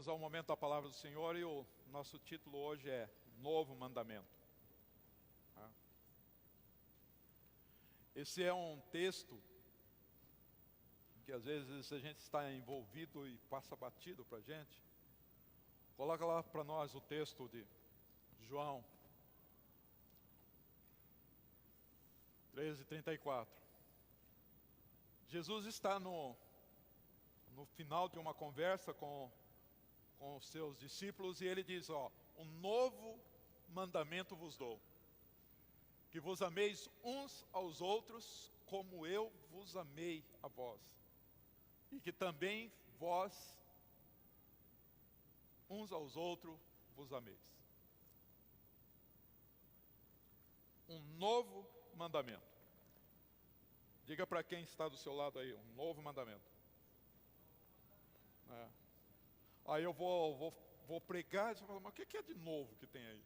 Vamos ao momento da palavra do Senhor e o nosso título hoje é Novo Mandamento. Esse é um texto que às vezes a gente está envolvido e passa batido para a gente. Coloca lá para nós o texto de João 13:34. Jesus está no final de uma conversa com os seus discípulos, e ele diz, um novo mandamento vos dou, que vos ameis uns aos outros, como eu vos amei a vós, e que também vós, uns aos outros, vos ameis. Um novo mandamento. Diga para quem está do seu lado aí, um novo mandamento. Aí eu vou pregar e você fala, mas o que é de novo que tem aí?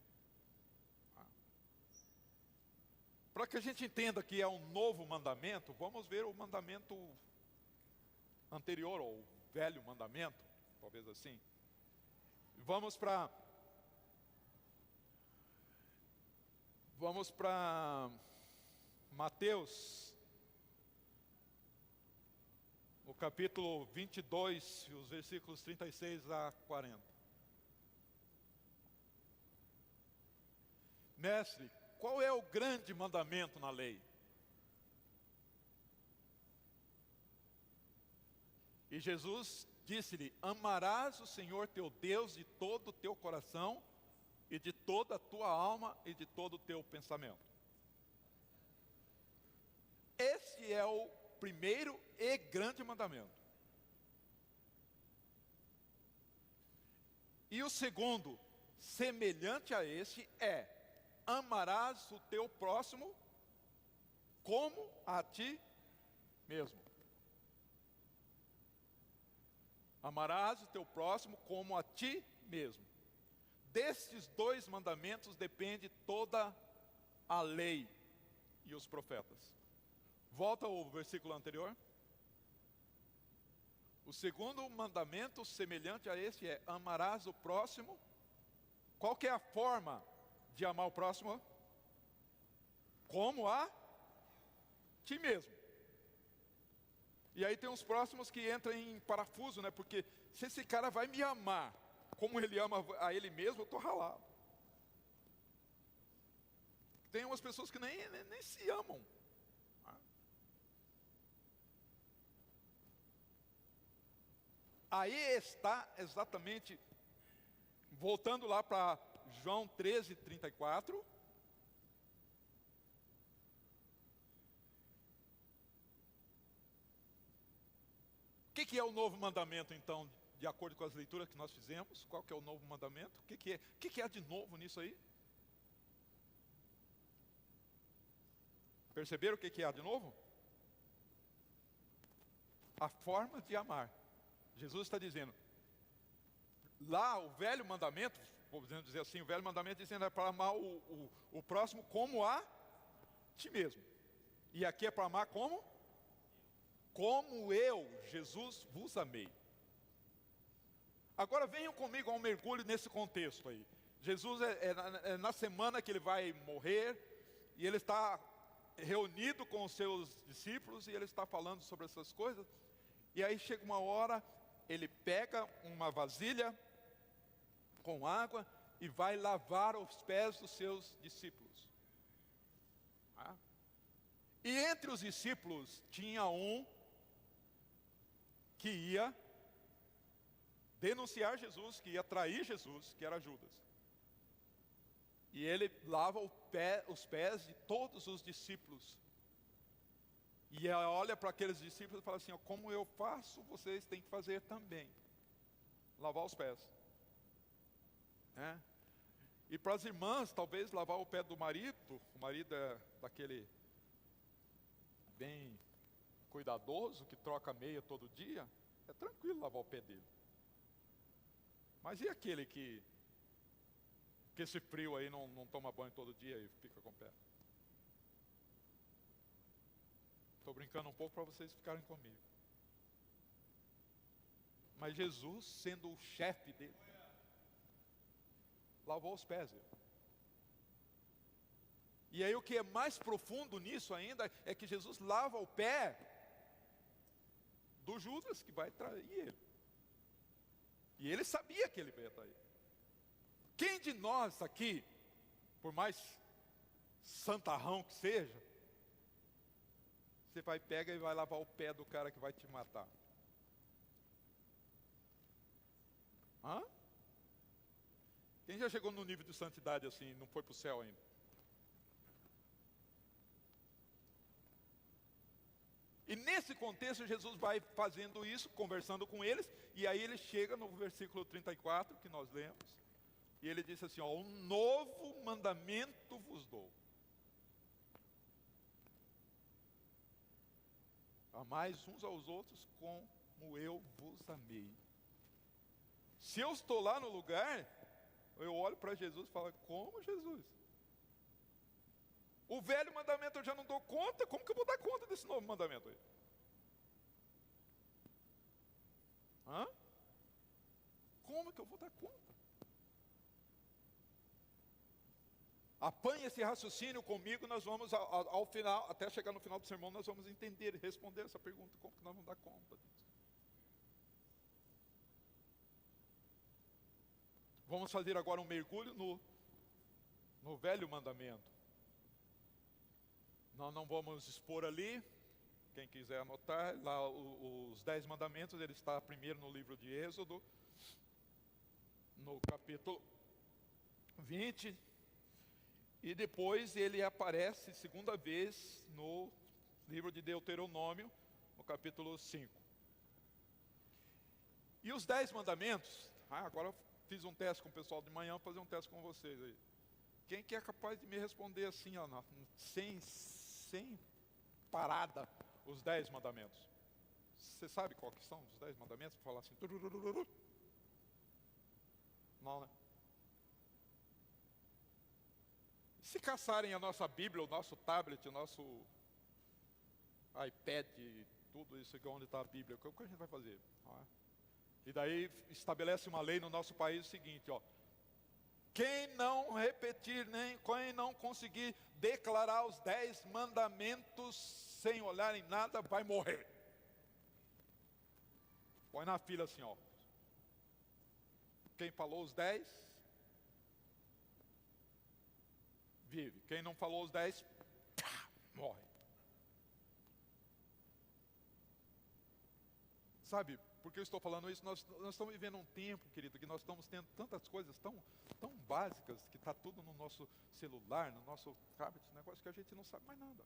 Para que a gente entenda que é um novo mandamento, vamos ver o mandamento anterior, ou o velho mandamento, talvez assim. Vamos para Mateus, no capítulo 22, os versículos 36 a 40. Mestre, qual é o grande mandamento na lei? E Jesus disse-lhe, amarás o Senhor teu Deus de todo o teu coração, e de toda a tua alma, e de todo o teu pensamento. Esse é o primeiro e grande mandamento. E o segundo, semelhante a este, é: amarás o teu próximo como a ti mesmo. Amarás o teu próximo como a ti mesmo. Destes dois mandamentos depende toda a lei e os profetas. Volta ao versículo anterior. O segundo mandamento, semelhante a este, é: amarás o próximo. Qual que é a forma de amar o próximo? Como a ti mesmo. E aí tem os próximos que entram em parafuso, né? Porque se esse cara vai me amar como ele ama a ele mesmo, eu estou ralado. Tem umas pessoas que nem se amam. Aí está exatamente, voltando lá para João 13:34. O que é o novo mandamento, então, de acordo com as leituras que nós fizemos? Qual que é o novo mandamento? O que há de novo nisso aí? Perceberam o que há de novo? A forma de amar. Jesus está dizendo, lá o velho mandamento, podemos dizer assim, o velho mandamento dizendo é para amar o próximo como a ti mesmo. E aqui é para amar como eu, Jesus, vos amei. Agora venham comigo a um mergulho nesse contexto aí. Jesus é na semana que ele vai morrer, e ele está reunido com os seus discípulos, e ele está falando sobre essas coisas. E aí chega uma hora, ele pega uma vasilha com água e vai lavar os pés dos seus discípulos. E entre os discípulos tinha um que ia denunciar Jesus, que ia trair Jesus, que era Judas. E ele lava os pés de todos os discípulos. E ela olha para aqueles discípulos e fala assim, como eu faço, vocês têm que fazer também. Lavar os pés. E para as irmãs, talvez lavar o pé do marido. O marido é daquele bem cuidadoso, que troca meia todo dia. É tranquilo lavar o pé dele. Mas e aquele que esse frio aí não toma banho todo dia e fica com o pé? Estou brincando um pouco para vocês ficarem comigo. Mas Jesus, sendo o chefe dele, lavou os pés dele. E aí o que é mais profundo nisso ainda é que Jesus lava o pé do Judas que vai trair ele. E ele sabia que ele ia trair. Quem de nós aqui, por mais santarrão que seja, você pega e vai lavar o pé do cara que vai te matar? Hã? Quem já chegou no nível de santidade assim, não foi para o céu ainda? E nesse contexto, Jesus vai fazendo isso, conversando com eles, e aí ele chega no versículo 34, que nós lemos, e ele diz assim, ó, um novo mandamento vos dou. Amais uns aos outros como eu vos amei. Se eu estou lá no lugar, eu olho para Jesus e falo, como Jesus? O velho mandamento eu já não dou conta, como que eu vou dar conta desse novo mandamento aí? Hã? Como que eu vou dar conta? Apanhe esse raciocínio comigo, nós vamos ao final, até chegar no final do sermão, nós vamos entender e responder essa pergunta, como que nós vamos dar conta disso? Vamos fazer agora um mergulho no velho mandamento. Nós não vamos expor ali, quem quiser anotar, lá os 10 mandamentos, ele está primeiro no livro de Êxodo, no capítulo 20, e depois ele aparece segunda vez no livro de Deuteronômio, no capítulo 5. E os 10 mandamentos, agora eu fiz um teste com o pessoal de manhã, vou fazer um teste com vocês aí. Quem que é capaz de me responder assim, ó, sem parada, os 10 mandamentos? Você sabe qual que são os 10 mandamentos? Para falar assim, não, né? Se caçarem a nossa Bíblia, o nosso tablet, o nosso iPad, tudo isso aqui onde está a Bíblia, o que a gente vai fazer? E daí estabelece uma lei no nosso país o seguinte, ó. Quem não repetir, nem quem não conseguir declarar os 10 mandamentos sem olhar em nada, vai morrer. Põe na fila assim, ó. Quem falou os 10, vive. Quem não falou os 10, morre. Sabe, porque eu estou falando isso, nós estamos vivendo um tempo, querido, que nós estamos tendo tantas coisas tão básicas, que está tudo no nosso celular, no nosso tablet, negócio que a gente não sabe mais nada.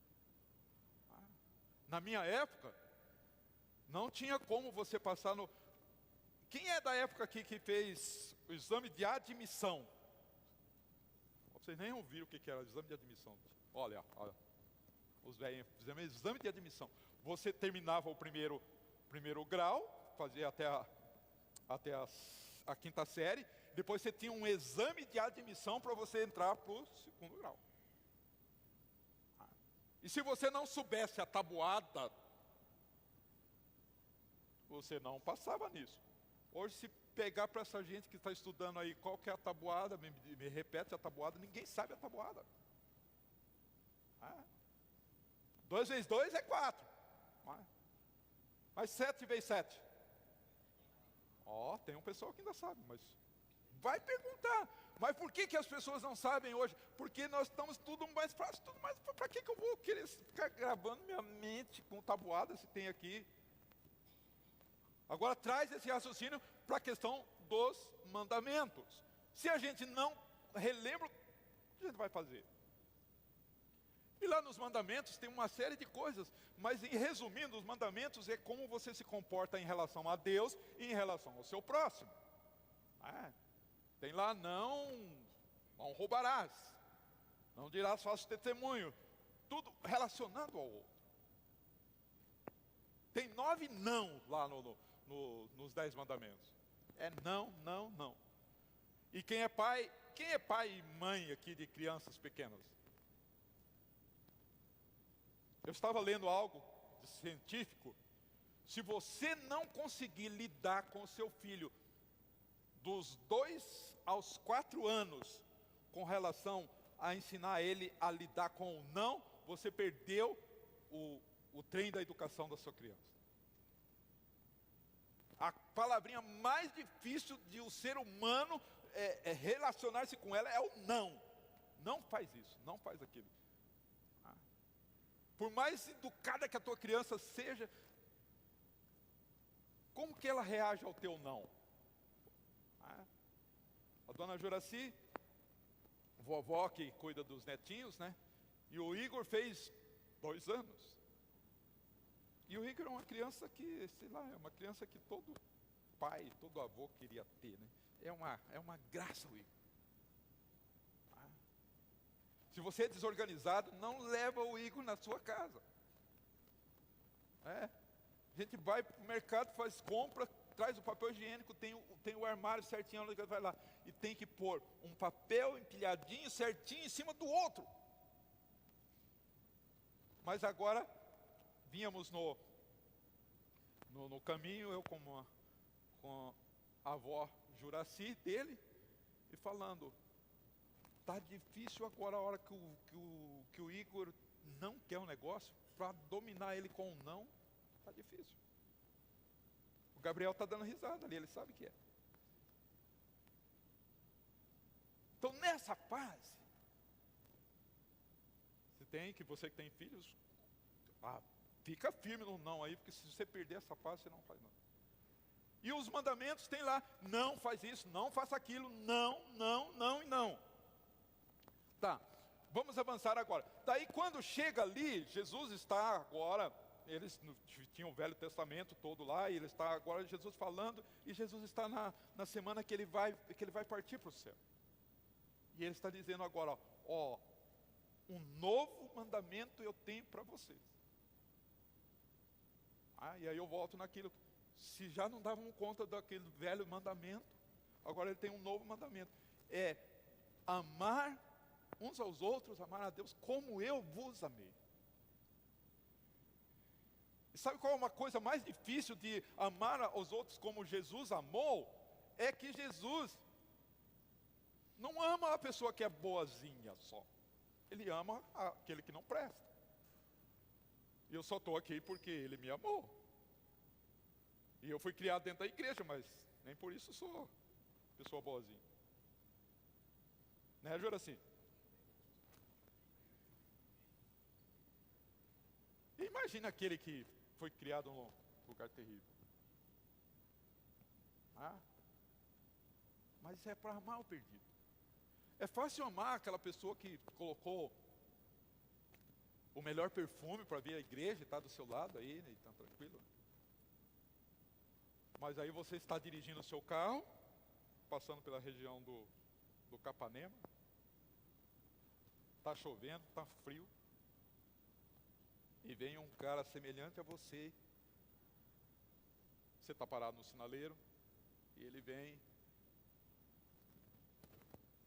Na minha época, não tinha como você passar no... Quem é da época aqui que fez o exame de admissão? Vocês nem ouviram o que era o exame de admissão. Olha, os velhos fizeram exame de admissão. Você terminava o primeiro grau, fazia até a quinta série, depois você tinha um exame de admissão para você entrar para o segundo grau. E se você não soubesse a tabuada, você não passava nisso. Hoje, se pegar para essa gente que está estudando aí, qual que é a tabuada, me repete a tabuada, ninguém sabe a tabuada. 2 vezes 2 é 4. Mas 7 vezes 7? Tem um pessoal que ainda sabe, mas vai perguntar. Mas por que as pessoas não sabem hoje? Porque nós estamos tudo mais fácil, tudo mais... Para que eu vou querer ficar gravando minha mente com tabuada se tem aqui? Agora traz esse raciocínio para a questão dos mandamentos. Se a gente não relembra, o que a gente vai fazer? E lá nos mandamentos tem uma série de coisas, mas resumindo, os mandamentos é como você se comporta em relação a Deus e em relação ao seu próximo. Tem lá, não roubarás, não dirás falso testemunho, tudo relacionado ao outro. Tem 9 não lá nos 10 mandamentos. É não, não, não. E quem é pai e mãe aqui de crianças pequenas? Eu estava lendo algo científico Se você não conseguir lidar com o seu filho dos 2 aos 4 anos, com relação a ensinar ele a lidar com o não, você perdeu o trem da educação da sua criança. A palavrinha mais difícil de um ser humano relacionar-se com ela é o não. Não faz isso, não faz aquilo. Por mais educada que a tua criança seja, como que ela reage ao teu não? A dona Juraci, vovó que cuida dos netinhos, né? E o Igor fez 2 anos. E o Igor é uma criança que, sei lá, é uma criança que todo pai, todo avô queria ter, né? É uma graça o Igor. Se você é desorganizado, não leva o Igor na sua casa. A gente vai para o mercado, faz compra, traz o papel higiênico, tem o armário certinho, vai lá. E tem que pôr um papel empilhadinho, certinho, em cima do outro. Mas agora, vínhamos no caminho, eu com a avó Juraci dele, e falando, está difícil agora a hora que o Igor não quer um negócio, para dominar ele com um não, está difícil. O Gabriel está dando risada ali, ele sabe que é. Então nessa fase, você que tem filhos, fica firme no não aí, porque se você perder essa fase, você não faz nada. E os mandamentos tem lá, não faz isso, não faça aquilo, não, não, não e não. Tá, vamos avançar agora. Daí quando chega ali, Jesus está agora, eles tinham o Velho Testamento todo lá, e ele está agora, Jesus falando, e Jesus está na semana que ele vai partir para o céu. E ele está dizendo agora, um novo mandamento eu tenho para vocês. E aí eu volto naquilo, se já não davam conta daquele velho mandamento, agora ele tem um novo mandamento. É amar uns aos outros, amar a Deus como eu vos amei. E sabe qual é uma coisa mais difícil de amar aos outros como Jesus amou? É que Jesus não ama a pessoa que é boazinha só. Ele ama aquele que não presta. E eu só estou aqui porque ele me amou. E eu fui criado dentro da igreja, mas nem por isso sou pessoa boazinha. Né, Juraci? Imagina aquele que foi criado num lugar terrível. Mas é para amar o perdido. É fácil amar aquela pessoa que colocou o melhor perfume para vir à igreja e está do seu lado aí, né, e está tranquilo. Mas aí você está dirigindo o seu carro, passando pela região do Capanema, está chovendo, está frio, e vem um cara semelhante a você está parado no sinaleiro, e ele vem,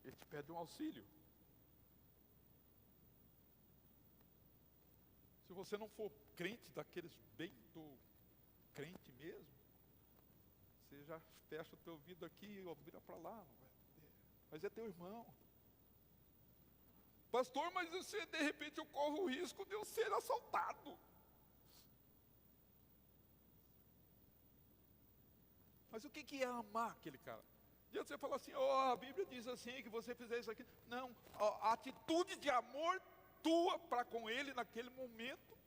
ele te pede um auxílio. Se você não for crente daqueles bem do crente mesmo, você já fecha o teu ouvido aqui e vira para lá, não vai entender. Mas é teu irmão. Pastor, mas você de repente eu corro o risco de eu ser assaltado. Mas o que é amar aquele cara? Adianta você falar assim, a Bíblia diz assim, que você fizer isso aqui. Não, a atitude de amor tua para com ele naquele momento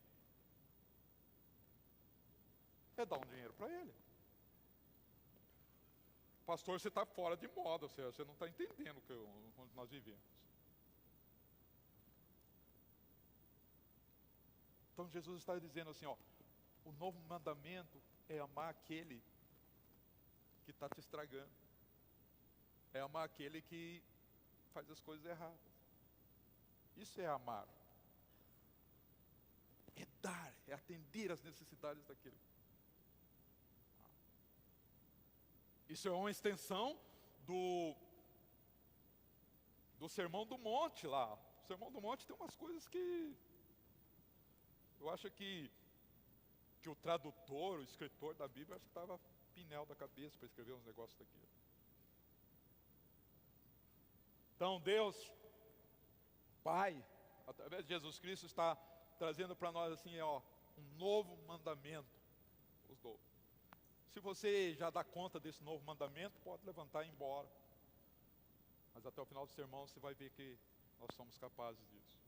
é dar um dinheiro para ele. Pastor, você está fora de moda, você não está entendendo onde nós vivemos. Então Jesus está dizendo assim, o novo mandamento é amar aquele que está te estragando. É amar aquele que faz as coisas erradas. Isso é amar. É dar, é atender às necessidades daquele. Isso é uma extensão do Sermão do Monte lá. O Sermão do Monte tem umas coisas que eu acho que que o tradutor, o escritor da Bíblia, acho que estava pinel da cabeça para escrever uns negócios daqui. Então Deus, Pai, através de Jesus Cristo, está trazendo para nós assim, um novo mandamento. Os dou. Se você já dá conta desse novo mandamento, pode levantar e ir embora. Mas até o final do sermão você vai ver que nós somos capazes disso.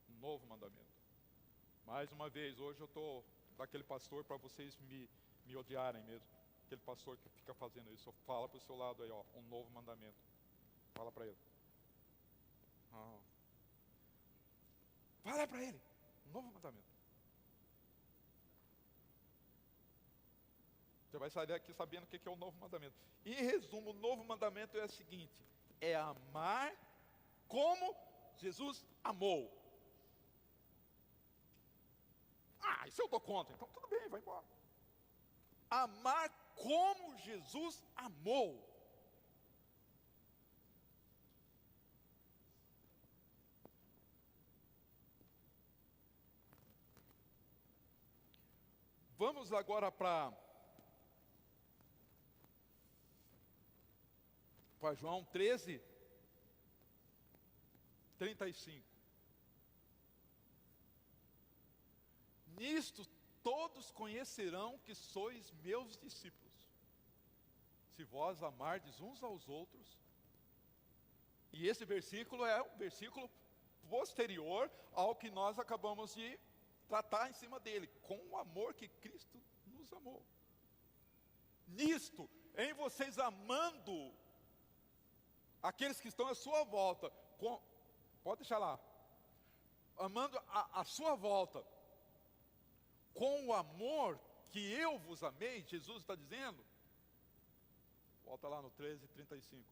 Um novo mandamento. Mais uma vez, hoje eu estou daquele pastor para vocês me odiarem mesmo. Aquele pastor que fica fazendo isso. Fala para o seu lado aí, um novo mandamento. Fala para ele. Fala para ele. Um novo mandamento. Você vai sair daqui sabendo o que é o novo mandamento. Em resumo, o novo mandamento é o seguinte: é amar como Jesus amou. Isso eu dou conta. Então tudo bem, vai embora. Amar como Jesus amou. Vamos agora para João 13, 35. Nisto todos conhecerão que sois meus discípulos, se vós amardes uns aos outros. E esse versículo é um versículo posterior ao que nós acabamos de tratar em cima dele, com o amor que Cristo nos amou. Nisto, em vocês amando aqueles que estão à sua volta, pode deixar lá, amando a sua volta, com o amor que eu vos amei, Jesus está dizendo, volta lá no 13:35.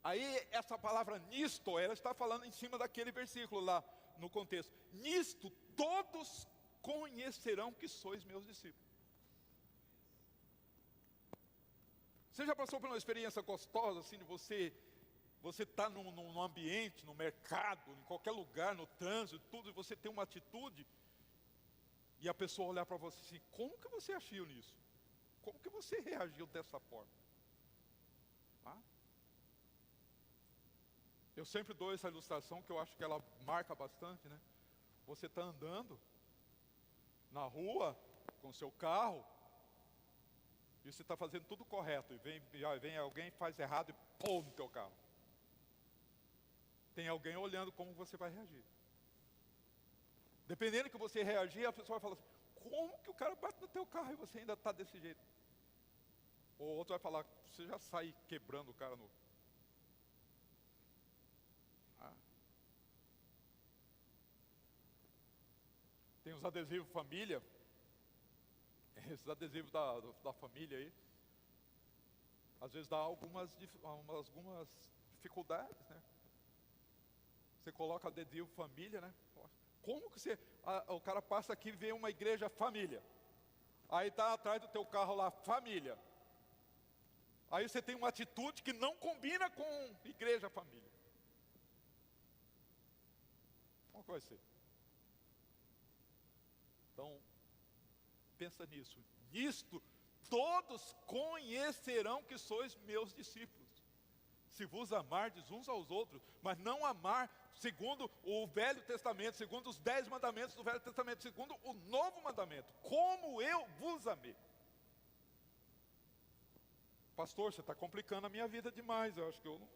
Aí essa palavra nisto, ela está falando em cima daquele versículo lá, no contexto. Nisto todos conhecerão que sois meus discípulos. Você já passou por uma experiência gostosa, assim, de você está num ambiente, no mercado, em qualquer lugar, no trânsito, tudo, e você tem uma atitude, e a pessoa olhar para você assim, como que você agiu nisso? Como que você reagiu dessa forma? Eu sempre dou essa ilustração, que eu acho que ela marca bastante, né? Você está andando na rua, com o seu carro, e você está fazendo tudo correto, e vem alguém, faz errado e pô no teu carro. Tem alguém olhando como você vai reagir. Dependendo do que você reagir, a pessoa vai falar assim, como que o cara bate no teu carro e você ainda está desse jeito? Ou outro vai falar, você já sai quebrando o cara no... Tem os adesivos família, esses adesivos da família aí, às vezes dá algumas dificuldades, né? Você coloca adesivo família, né? Como que o cara passa aqui e vê uma igreja família, aí está atrás do teu carro lá, família, aí você tem uma atitude que não combina com igreja família. Como que vai ser? Então, pensa nisso. Nisto, todos conhecerão que sois meus discípulos, se vos amardes uns aos outros, mas não amar segundo o Velho Testamento, segundo os 10 mandamentos do Velho Testamento, segundo o Novo Mandamento, como eu vos amei. Pastor, você está complicando a minha vida demais, eu acho que eu não...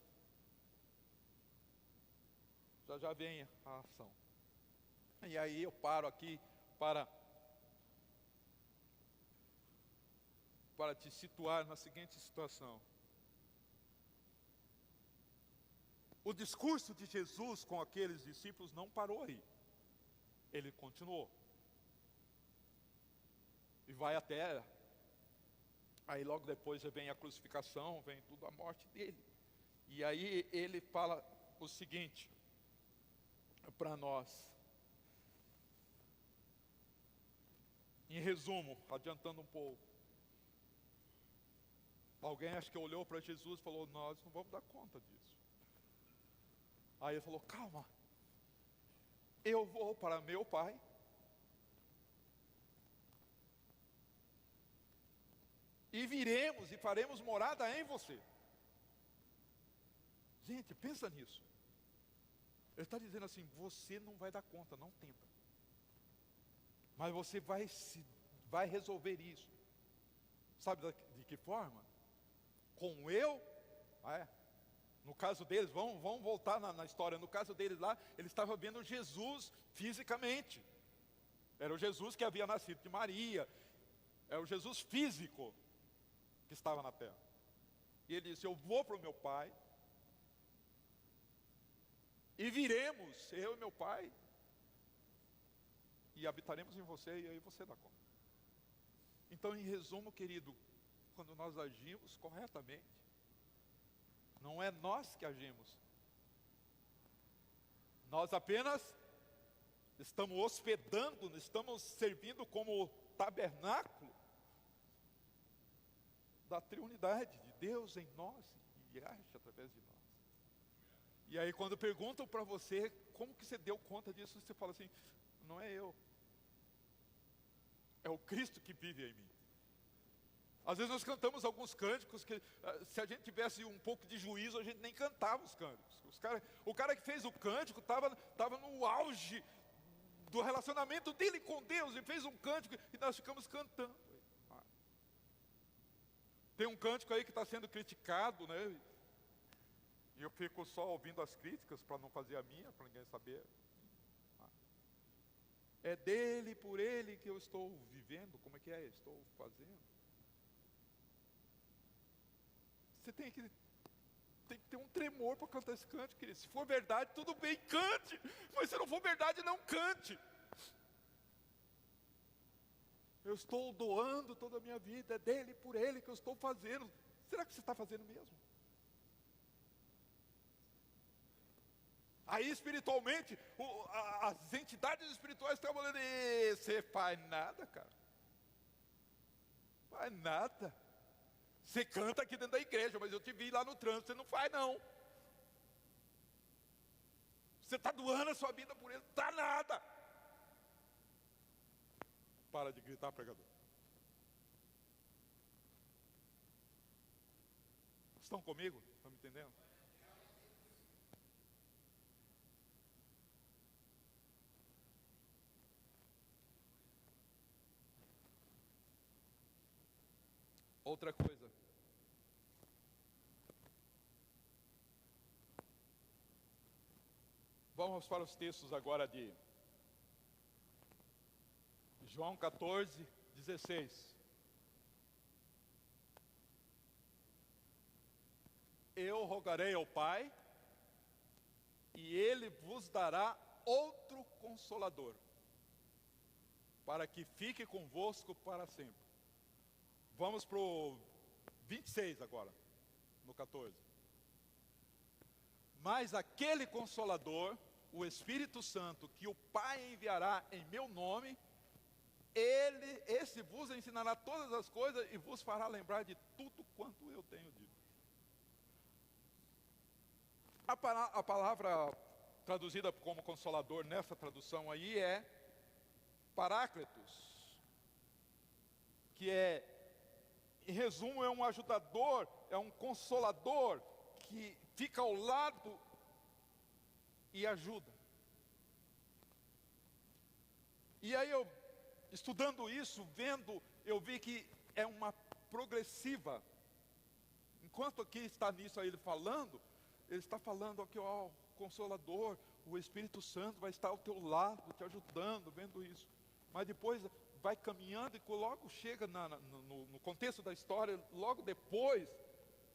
Já vem a ação. E aí eu paro aqui para te situar na seguinte situação. O discurso de Jesus com aqueles discípulos não parou aí. Ele continuou. E vai até... Aí logo depois vem a crucificação, vem tudo a morte dele. E aí ele fala o seguinte para nós. Em resumo, adiantando um pouco. Alguém acho que olhou para Jesus e falou, nós não vamos dar conta disso. Aí ele falou, calma. eu vou para meu Pai, e viremos e faremos morada em você. Gente, pensa nisso. Ele está dizendo assim, você não vai dar conta, não tenta. Mas você vai resolver isso. Sabe de que forma? Com eu, no caso deles, vamos voltar na história. No caso deles lá, eles estavam vendo Jesus fisicamente. Era o Jesus que havia nascido de Maria. Era o Jesus físico que estava na terra. E ele disse, eu vou para o meu Pai, e viremos, eu e meu Pai, e habitaremos em você, e aí você dá conta. Então, em resumo, querido, quando nós agimos corretamente, não é nós que agimos. Nós apenas estamos hospedando, estamos servindo como tabernáculo da triunidade de Deus em nós e age através de nós. E aí quando perguntam para você como que você deu conta disso, você fala assim, não é eu, é o Cristo que vive em mim. Às vezes nós cantamos alguns cânticos que se a gente tivesse um pouco de juízo, a gente nem cantava os cânticos. O cara que fez o cântico estava no auge do relacionamento dele com Deus e fez um cântico e nós ficamos cantando. Tem um cântico aí que está sendo criticado, né? E eu fico só ouvindo as críticas para não fazer a minha, para ninguém saber. É dele, por ele que eu estou vivendo. Como é que é? Estou fazendo. Você tem que ter um tremor para cantar esse cântico, querido. Se for verdade, tudo bem, cante. Mas se não for verdade, não cante. Eu estou doando toda a minha vida, é dele, por ele que eu estou fazendo. Será que você está fazendo mesmo? Aí espiritualmente, as entidades espirituais estão falando, você faz nada, cara. Faz nada. Você canta aqui dentro da igreja, mas eu te vi lá no trânsito, você não faz não. Você está doando a sua vida por ele, está nada. Para de gritar, pregador. Estão comigo? Estão me entendendo? Outra coisa. Vamos para os textos agora de João 14, 16. Eu rogarei ao Pai, e Ele vos dará outro Consolador, para que fique convosco para sempre. Vamos para o 26 agora, no 14. Mas aquele Consolador, o Espírito Santo, que o Pai enviará em meu nome, esse vos ensinará todas as coisas e vos fará lembrar de tudo quanto eu tenho dito. A palavra traduzida como Consolador nessa tradução aí é Paráclitos, que em resumo, é um ajudador, é um consolador que fica ao lado e ajuda. E aí eu, estudando isso, vendo, eu vi que é uma progressiva. Enquanto aqui está nisso aí ele está falando aqui, ó, Consolador, o Espírito Santo vai estar ao teu lado, te ajudando, vendo isso. Mas depois vai caminhando e logo chega no contexto da história, logo depois,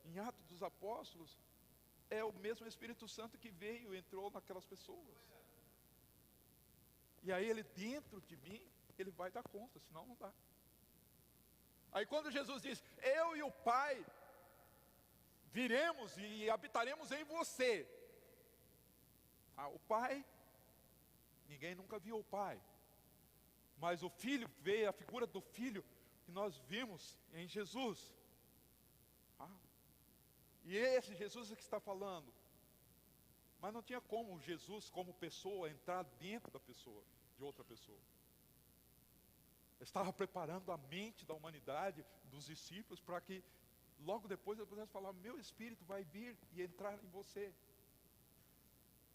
em Atos dos Apóstolos, é o mesmo Espírito Santo que veio e entrou naquelas pessoas. E aí ele dentro de mim, ele vai dar conta, senão não dá. Aí quando Jesus diz, eu e o Pai viremos e habitaremos em você. O Pai, ninguém nunca viu o Pai. Mas o Filho veio, a figura do Filho que nós vimos em Jesus. E esse Jesus é que está falando. Mas não tinha como Jesus, como pessoa, entrar dentro da pessoa, de outra pessoa. Estava preparando a mente da humanidade, dos discípulos, para que logo depois ele pudesse falar: meu Espírito vai vir e entrar em você.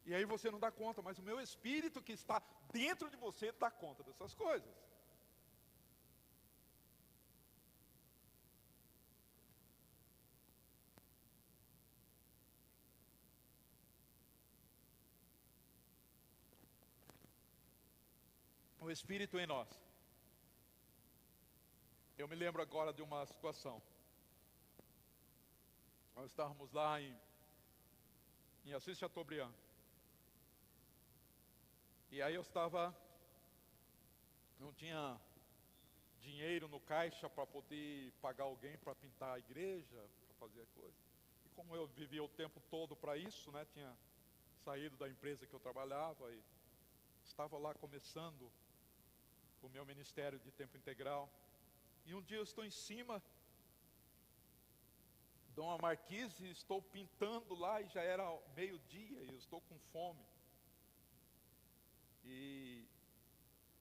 E aí você não dá conta, mas o meu Espírito que está dentro de você dá conta dessas coisas. O Espírito em nós. Eu me lembro agora de uma situação. Nós estávamos lá em Assis Chateaubriand. E aí eu não tinha dinheiro no caixa para poder pagar alguém para pintar a igreja, para fazer a coisa. E como eu vivia o tempo todo para isso, né, tinha saído da empresa que eu trabalhava e estava lá começando o meu ministério de tempo integral. E um dia eu estou em cima de uma marquise e estou pintando lá, e já era meio-dia e eu estou com fome. E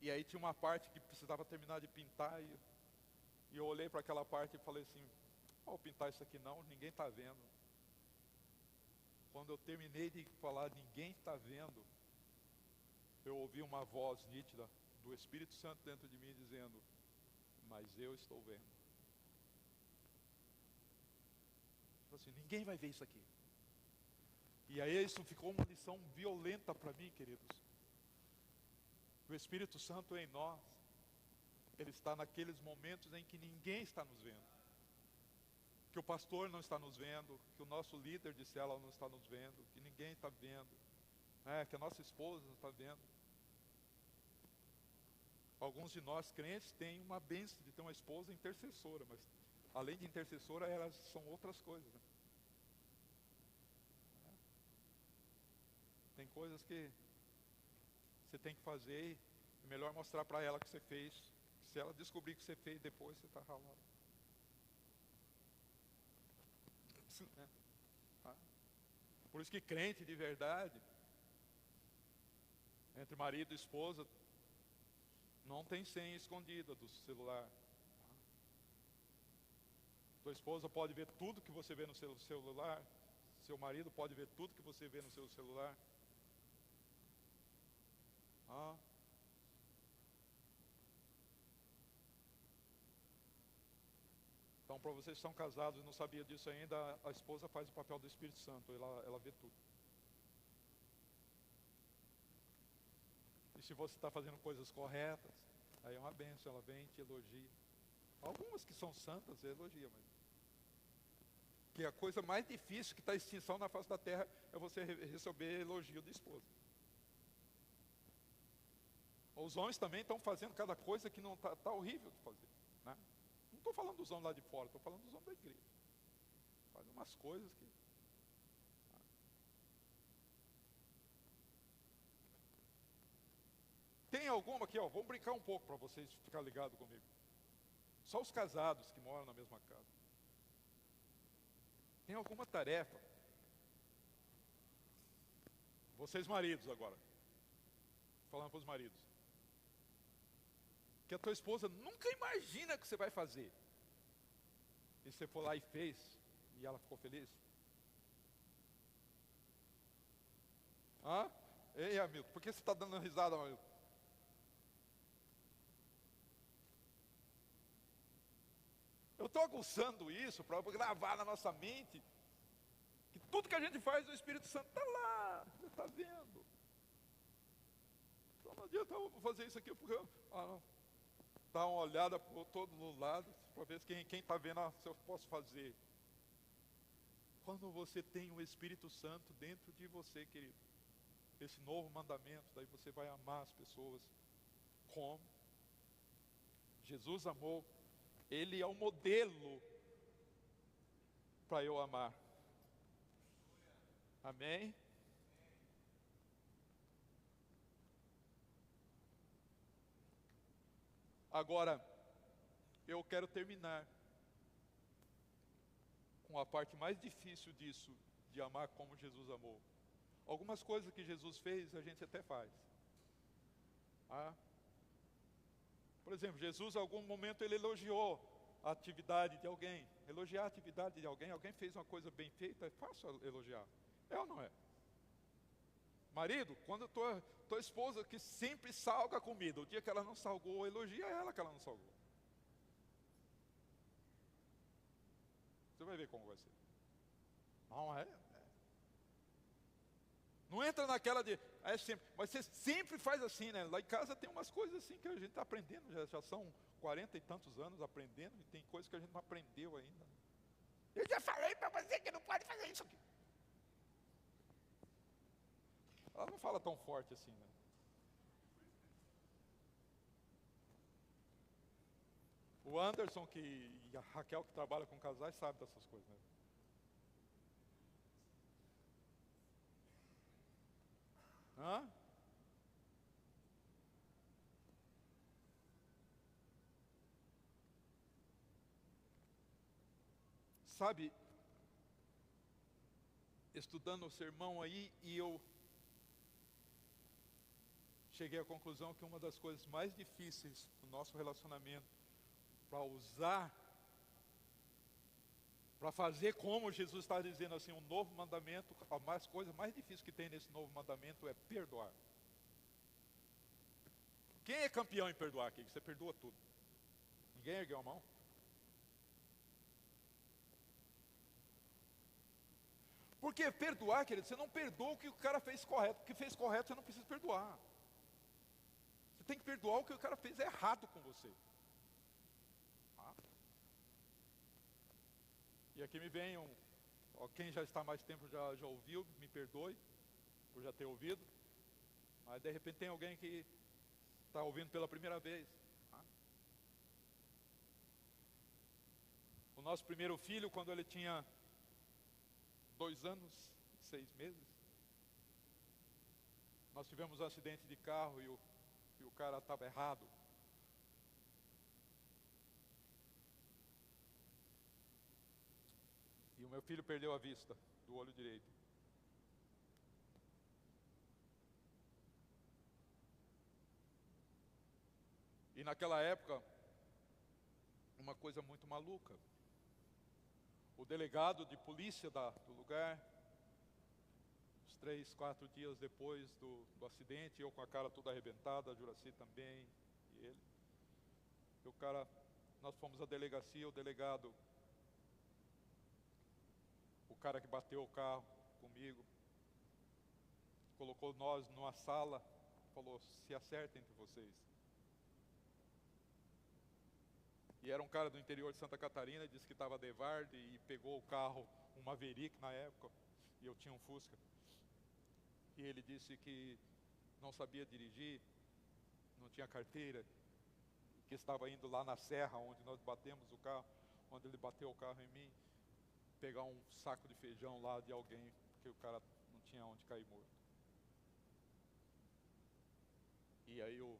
aí tinha uma parte que precisava terminar de pintar, e eu olhei para aquela parte e falei assim: vou pintar isso aqui não, ninguém está vendo. Quando eu terminei de falar, ninguém está vendo, eu ouvi uma voz nítida do Espírito Santo dentro de mim dizendo: mas eu estou vendo. Assim, ninguém vai ver isso aqui. E aí isso ficou uma lição violenta para mim, queridos. O Espírito Santo em nós, ele está naqueles momentos em que ninguém está nos vendo. Que o pastor não está nos vendo, que o nosso líder de célula não está nos vendo, que ninguém está vendo, né? Que a nossa esposa não está vendo. Alguns de nós crentes têm uma bênção de ter uma esposa intercessora, mas além de intercessora, elas são outras coisas, né? Tem coisas que você tem que fazer e é melhor mostrar para ela que você fez. Se ela descobrir que você fez, depois você está ralado. Né? Por isso que crente de verdade, entre marido e esposa, não tem senha escondida do celular. Sua esposa pode ver tudo que você vê no seu celular. Seu marido pode ver tudo que você vê no seu celular. Então, para vocês que são casados e não sabiam disso ainda, a esposa faz o papel do Espírito Santo, ela vê tudo. E se você está fazendo coisas corretas, aí é uma bênção, ela vem e te elogia. Algumas que são santas, elogia, mas que a coisa mais difícil que está em extinção na face da terra é você receber elogio da esposa. Os homens também estão fazendo cada coisa que não está horrível de fazer, né? Não estou falando dos homens lá de fora, estou falando dos homens da igreja. Fazem umas coisas que... Tem alguma aqui, ó, vamos brincar um pouco para vocês ficarem ligados comigo. Só os casados que moram na mesma casa. Tem alguma tarefa? Vocês maridos agora. Falando para os maridos. Que a tua esposa nunca imagina que você vai fazer. E você foi lá e fez, e ela ficou feliz. Ei, Hamilton, por que você está dando risada, Hamilton? Eu estou aguçando isso para gravar na nossa mente que tudo que a gente faz, o Espírito Santo está lá, você está vendo. Então não adianta eu fazer isso aqui, porque dá uma olhada por todos os lados, para ver quem está vendo, se eu posso fazer. Quando você tem o Espírito Santo dentro de você, querido, esse novo mandamento, daí você vai amar as pessoas como Jesus amou. Ele é o modelo para eu amar. Amém? Agora, eu quero terminar com a parte mais difícil disso, de amar como Jesus amou. Algumas coisas que Jesus fez, a gente até faz. Ah. Por exemplo, Jesus, em algum momento, ele elogiou a atividade de alguém. Elogiar a atividade de alguém. Alguém fez uma coisa bem feita, é fácil elogiar. É ou não é? Marido, quando a tua esposa que sempre salga a comida, o dia que ela não salgou, elogia ela que ela não salgou. Você vai ver como vai ser. Não é? Não entra naquela de, é sempre, mas você sempre faz assim, né? Lá em casa tem umas coisas assim que a gente está aprendendo, já são 40 e tantos anos aprendendo, e tem coisas que a gente não aprendeu ainda. Eu já falei para você que não pode fazer isso aqui. Ela não fala tão forte assim, né? O Anderson e a Raquel, que trabalha com casais, sabe dessas coisas, né? Hã? Sabe, estudando o sermão aí, e eu cheguei à conclusão que uma das coisas mais difíceis do nosso relacionamento, para usar, para fazer como Jesus está dizendo assim, um novo mandamento, a coisa mais difícil que tem nesse novo mandamento é perdoar. Quem é campeão em perdoar aqui? Você perdoa tudo. Ninguém ergueu a mão? Porque perdoar, querido, você não perdoa o que o cara fez correto. O que fez correto você não precisa perdoar. Você tem que perdoar o que o cara fez errado com você. Ah. E aqui me vem quem já está há mais tempo já ouviu, me perdoe por já ter ouvido. Mas de repente tem alguém que está ouvindo pela primeira vez. Ah. O nosso primeiro filho, quando ele tinha 2 anos e 6 meses, nós tivemos um acidente de carro e o cara estava errado. E o meu filho perdeu a vista do olho direito. E naquela época, uma coisa muito maluca. O delegado de polícia do lugar, uns 3, 4 dias depois do acidente, eu com a cara toda arrebentada, a Juraci também, e ele. E o cara, nós fomos à delegacia, o delegado, o cara que bateu o carro comigo, colocou nós numa sala, falou, se acertem entre vocês. E era um cara do interior de Santa Catarina, disse que estava de Varde e pegou o carro, um Maverick na época, e eu tinha um Fusca. E ele disse que não sabia dirigir, não tinha carteira, que estava indo lá na serra onde nós batemos o carro, onde ele bateu o carro em mim, pegar um saco de feijão lá de alguém, porque o cara não tinha onde cair morto. E aí o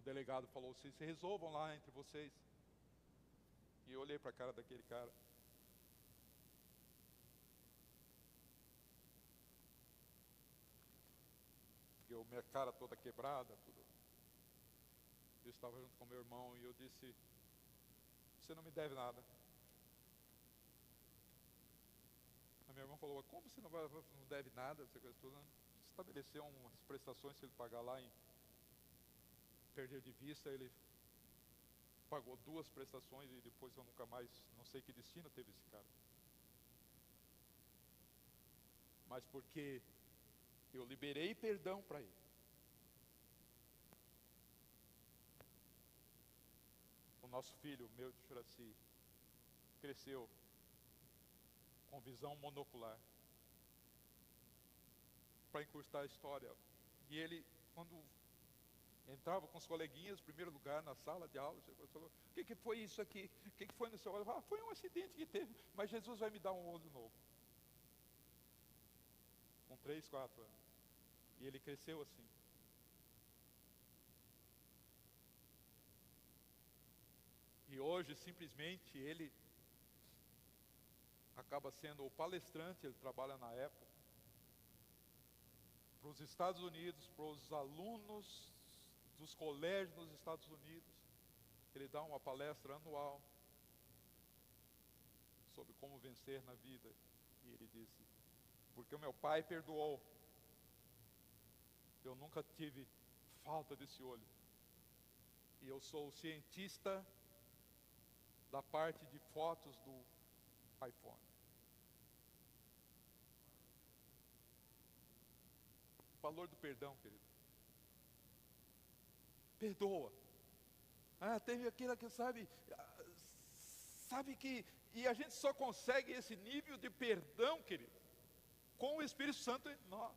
delegado falou, se resolvam lá entre vocês. E eu olhei para a cara daquele cara. Eu, minha cara toda quebrada, tudo. Eu estava junto com meu irmão e eu disse, você não me deve nada. A minha irmã falou, como você não deve nada? Essa coisa toda. Estabeleceu umas prestações, se ele pagar lá em perder de vista, ele pagou 2 prestações e depois eu nunca mais, não sei que destino teve esse cara. Mas porque eu liberei perdão para ele. O nosso filho, meu de Juraci, cresceu com visão monocular para encurtar a história. E ele, quando entrava com os coleguinhas, em primeiro lugar, na sala de aula, falou, o que foi isso aqui? O que foi no seu olho? Ah, foi um acidente que teve, mas Jesus vai me dar um olho novo. Com 3, 4 anos. E ele cresceu assim. E hoje, simplesmente, ele acaba sendo o palestrante, ele trabalha na Apple. para os Estados Unidos, para os alunos dos colégios nos Estados Unidos. Ele dá uma palestra anual sobre como vencer na vida. E ele disse: porque o meu pai perdoou, eu nunca tive falta desse olho. E eu sou o cientista da parte de fotos do iPhone. O valor do perdão, querido. Perdoa. Teve aquilo que sabe que, e a gente só consegue esse nível de perdão, querido, com o Espírito Santo em nós.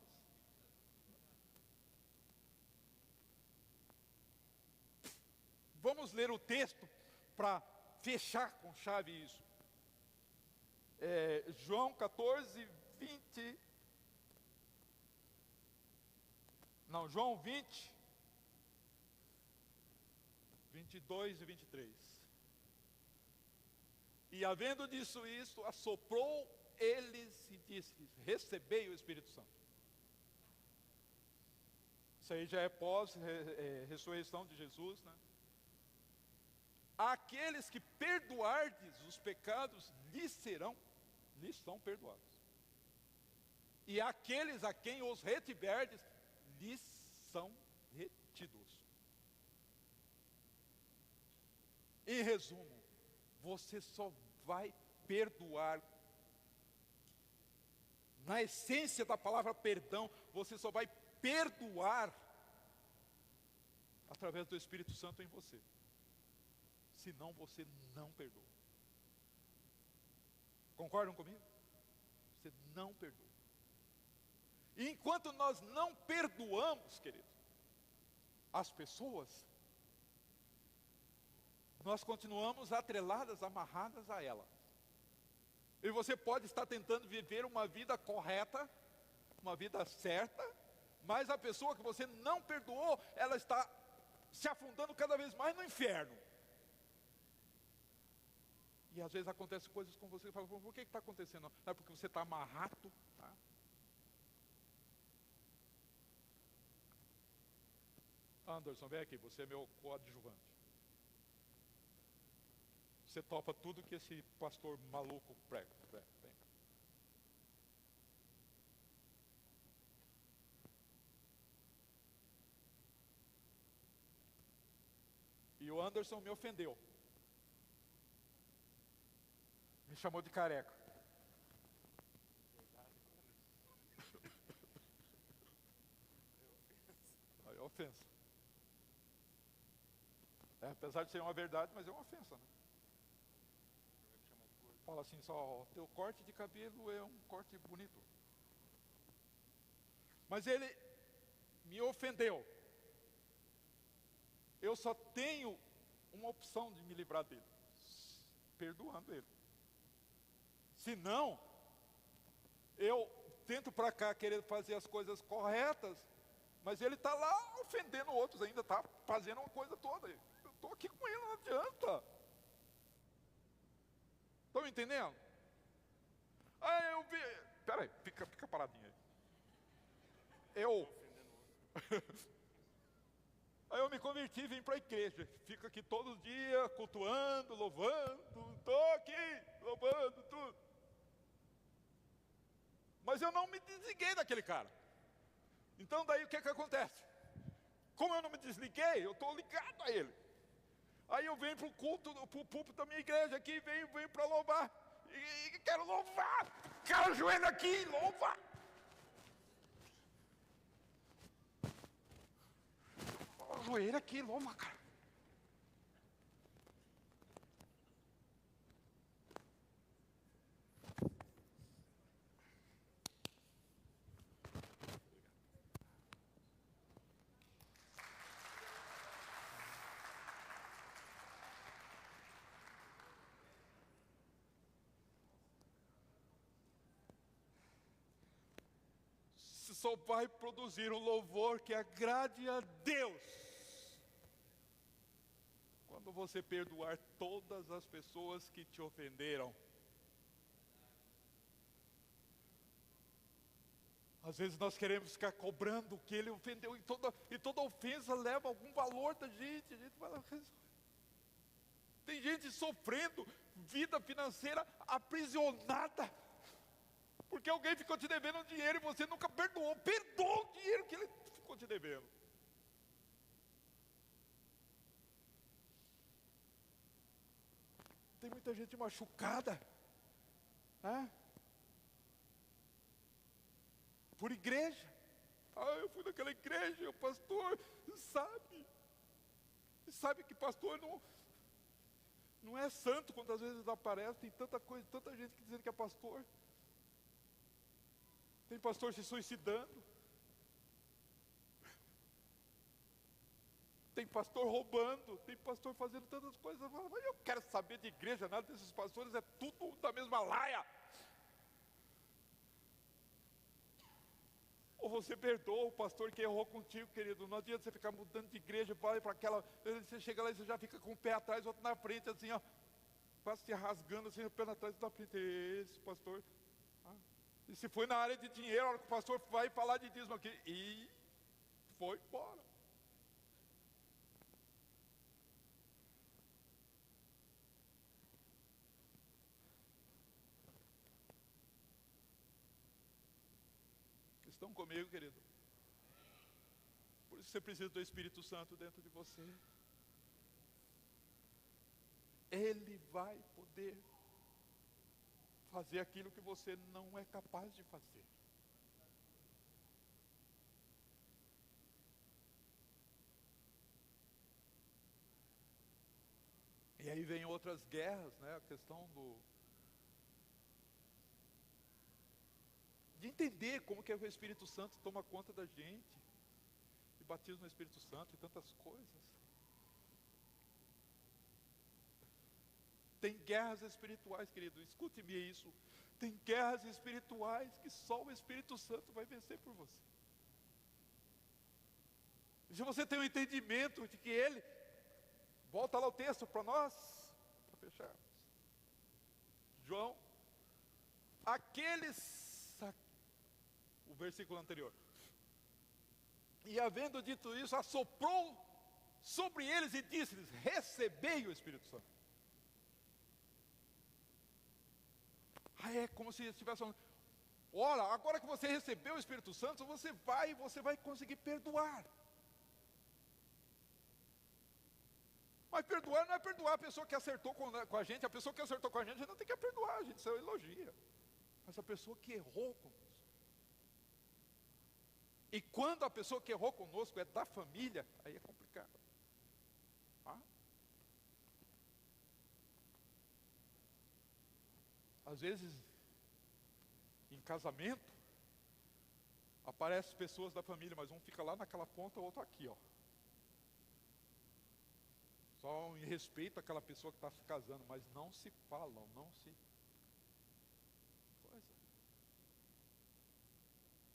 Vamos ler o texto para fechar com chave isso. João 14, 20. Não, João 20, 22 e 23. E havendo disso isto, assoprou eles e disse: recebei o Espírito Santo. Isso aí já é pós-ressurreição de Jesus, né? Aqueles que perdoardes os pecados, lhes são perdoados. E aqueles a quem os retiverdes, lhes são retidos. Em resumo, você só vai perdoar. Na essência da palavra perdão, você só vai perdoar através do Espírito Santo em você. Senão você não perdoa. Concordam comigo? Você não perdoa. E enquanto nós não perdoamos, querido, as pessoas, nós continuamos atreladas, amarradas a ela. E você pode estar tentando viver uma vida correta, uma vida certa, mas a pessoa que você não perdoou, ela está se afundando cada vez mais no inferno. E às vezes acontecem coisas com você e fala: por que está acontecendo? Não é porque você está amarrado, tá? Anderson, vem aqui, você é meu coadjuvante. Você topa tudo que esse pastor maluco prega. Vem. E o Anderson me ofendeu. Me chamou de careca. Aí é ofensa. Apesar de ser uma verdade, mas é uma ofensa, né? Fala assim só: teu corte de cabelo é um corte bonito. Mas ele me ofendeu. Eu só tenho uma opção de me livrar dele: perdoando ele. Se não, eu tento para cá querer fazer as coisas corretas, mas ele está lá ofendendo outros ainda, está fazendo uma coisa toda. Eu estou aqui com ele, não adianta. Estão me entendendo? Eu vi. Peraí, fica paradinho aí. Aí eu me converti e vim para a igreja. Fico aqui todos os dias, cultuando, louvando. Estou aqui, louvando tudo. Mas eu não me desliguei daquele cara. Então daí o que acontece? Como eu não me desliguei, eu estou ligado a ele. Aí eu venho para o culto, para o púlpito da minha igreja aqui, venho para louvar. E quero louvar. Quero o joelho aqui, louva. O joelho aqui, louva, cara. Só vai produzir um louvor que agrade a Deus quando você perdoar todas as pessoas que te ofenderam. Às vezes nós queremos ficar cobrando o que ele ofendeu, e toda ofensa leva algum valor da gente. A gente vai lá, tem gente sofrendo, vida financeira aprisionada, porque alguém ficou te devendo um dinheiro e você nunca perdoou. Perdoa o dinheiro que ele ficou te devendo. Tem muita gente machucada, né? Por igreja. Eu fui naquela igreja, o pastor sabe que pastor não é santo, quantas vezes aparece. Tem tanta coisa, tanta gente dizendo que é pastor. Tem pastor se suicidando. Tem pastor roubando. Tem pastor fazendo tantas coisas. Mas eu quero saber de igreja, nada desses pastores, é tudo da mesma laia. Ou você perdoa o pastor que errou contigo, querido. Não adianta você ficar mudando de igreja, vai para aquela. Você chega lá e você já fica com o pé atrás, outro na frente, assim, ó, quase te rasgando, assim, o pé atrás e na frente. Esse pastor. E se foi na área de dinheiro, a hora que o pastor vai falar de dízimo aqui, e foi embora. Estão comigo, querido? Por isso você precisa do Espírito Santo dentro de você. Ele vai poder fazer aquilo que você não é capaz de fazer. E aí vem outras guerras, né? A questão de entender como que o Espírito Santo toma conta da gente, e batismo no Espírito Santo e tantas coisas. Tem guerras espirituais, querido, escute-me isso. Tem guerras espirituais que só o Espírito Santo vai vencer por você. Se você tem um entendimento de que Ele, volta lá o texto para nós, para fecharmos. João, o versículo anterior. E havendo dito isso, assoprou sobre eles e disse-lhes: recebei o Espírito Santo. É como se estivesse falando: ora, agora que você recebeu o Espírito Santo, você vai conseguir perdoar. Mas perdoar não é perdoar a pessoa que acertou com a gente. A pessoa que acertou com a gente não tem que perdoar, a gente só elogia. Mas a pessoa que errou conosco. E quando a pessoa que errou conosco é da família, aí é complicado. Às vezes, em casamento, aparecem pessoas da família, mas um fica lá naquela ponta, o outro aqui, ó. Só em respeito àquela pessoa que está se casando, mas não se falam, coisa.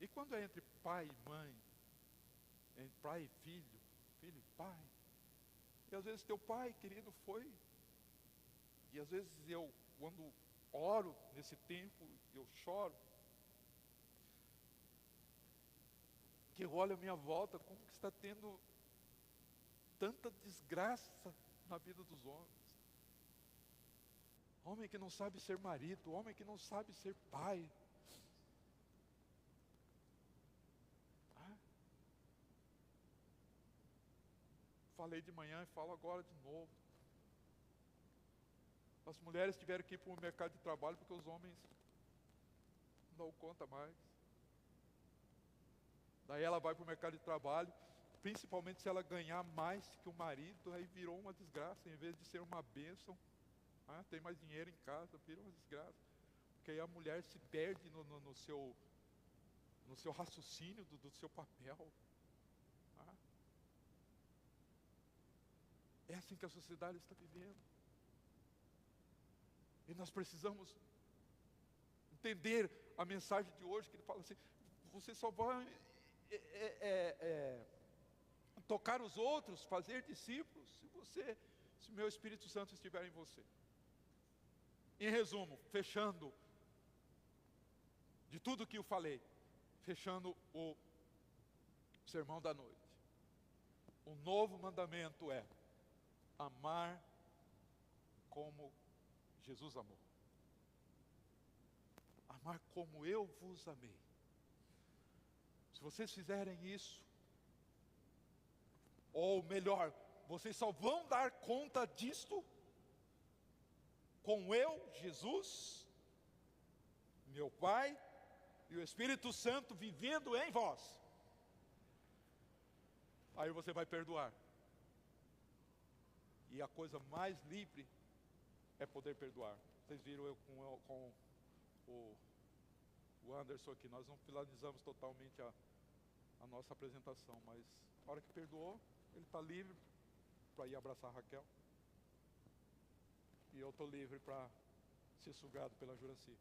E quando é entre pai e mãe, entre pai e filho, filho e pai, e às vezes teu pai, querido, foi, e às vezes eu, quando oro nesse tempo, eu choro, que eu olho a minha volta, como que está tendo tanta desgraça na vida dos homens. Homem que não sabe ser marido, homem que não sabe ser pai. Falei de manhã e falo agora de novo. As mulheres tiveram que ir para o mercado de trabalho porque os homens não dão conta mais. Daí ela vai para o mercado de trabalho, principalmente se ela ganhar mais que o marido, aí virou uma desgraça, em vez de ser uma bênção, tem mais dinheiro em casa, virou uma desgraça. Porque aí a mulher se perde no seu raciocínio do seu papel. É assim que a sociedade está vivendo. E nós precisamos entender a mensagem de hoje, que ele fala assim: você só vai tocar os outros, fazer discípulos, se o meu Espírito Santo estiver em você. Em resumo, fechando, de tudo que eu falei, fechando o sermão da noite. O novo mandamento é amar como Jesus amou. Amar como eu vos amei. Se vocês fizerem isso, ou melhor, vocês só vão dar conta disto com eu, Jesus, meu Pai e o Espírito Santo vivendo em vós. Aí você vai perdoar. E a coisa mais livre é poder perdoar. Vocês viram eu com o Anderson aqui, nós não finalizamos totalmente a nossa apresentação, mas na hora que perdoou, ele está livre para ir abraçar a Raquel. E eu estou livre para ser sugado pela Juraci.